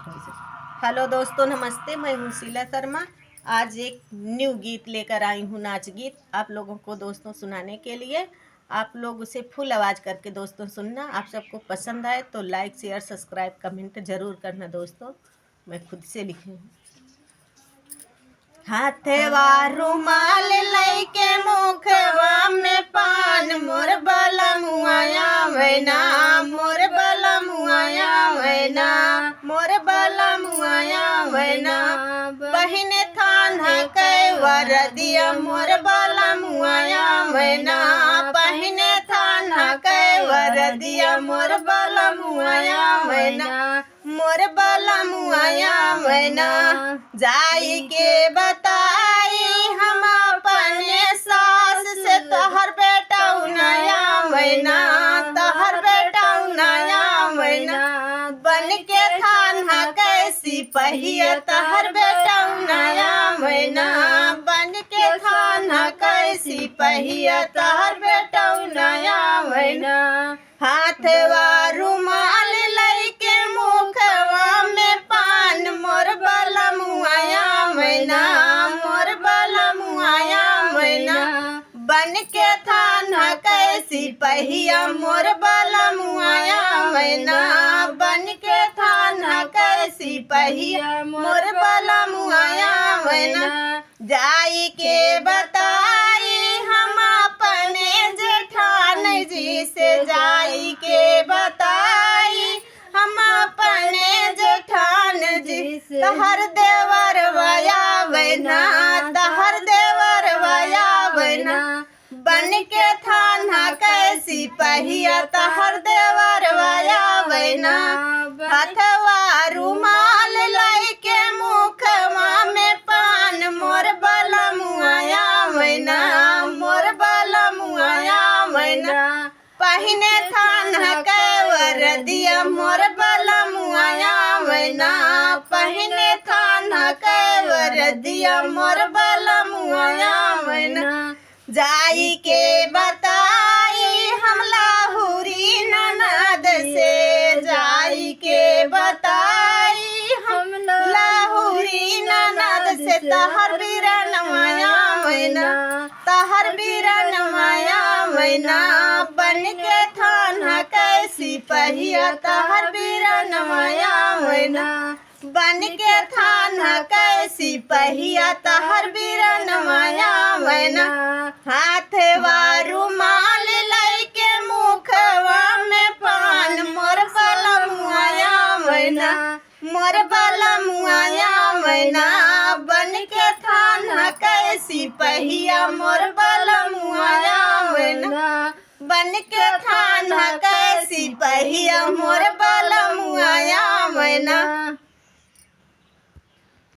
Hello दोस्तों, नमस्ते। मैं हूँ शीला शर्मा। आज एक न्यू गीत लेकर आई हूँ, नाच गीत आप लोगों को दोस्तों सुनाने के लिए। आप लोग उसे फुल आवाज़ करके दोस्तों सुनना। आप सबको पसंद आए तो लाइक, शेयर, सब्सक्राइब, कमेंट ज़रूर करना दोस्तों। मैं खुद से लिखी हूँ। हाथवा रुमाल लैके मुखवा में पान, मोर बलमुआया वैना, मोर बलमुआया वैना, मोर बलमुआया वैना। बहिन थान कै वरदिया, मोर बलमुआया वैना, बहिन थान कै वरदिया, मोर बलमुआया वैना, मोर बलमुआया वैना। जाई के बताई हम अपने सास से, तोहर बेटा नया वैना, तोहर बेटा नया वैना। बन के थाना कैसी पहिया, तोहर बेटा नया वैना, बन के थाना कैसी पहिया, तोहर बेटा नया वैना। हाथवा रुमाल लैके मुखवा में पान, मोर बलमुआया वैना, मोर बलमुआया वैना। बन के थाना कैसी पहिया, मोर बलमुआया वैना, बन के थाना कैसी पहिया, मोर बलमुआया वैना। जाई के बताई हम अपने जेठान जी से, जाई के बताई हम अपने जेठान जी से। तहर देवर वया वैना, तहर देवर वया वैना। बन के थाना कैसी पहिया, तहर देवर वया वैना। हथवा रुमाल लैके मुखवा में पान, मोर बलमुआया वैना, मोर बलमुआया वैना। पहिने थाना कै वरदिया, मोर बलमुआया वैना, पहिने थाना कै वरदिया, मोर बलमुआया वैना। जाई के बताई हम लाहुरी ननद से, जाई के बताई हम लाहुरी ननद से। तहर बीरन माया वैना, तहर बीरन माया वैना। बन के थाना कैसी पहिया, तहर बीरन माया वैना, बन के थाना कैसी पहिया, तहर बीरन माया वैना। हाथवा रुमाल लैके मुखवा में पान, मोर बलमुआया वैना, मोर बलमुआया वैना। बन के थाना कैसी पहिया, मोर बलमुआया वैना, बन के थाना कैसी पहिया, मोर बलमुआया वैना।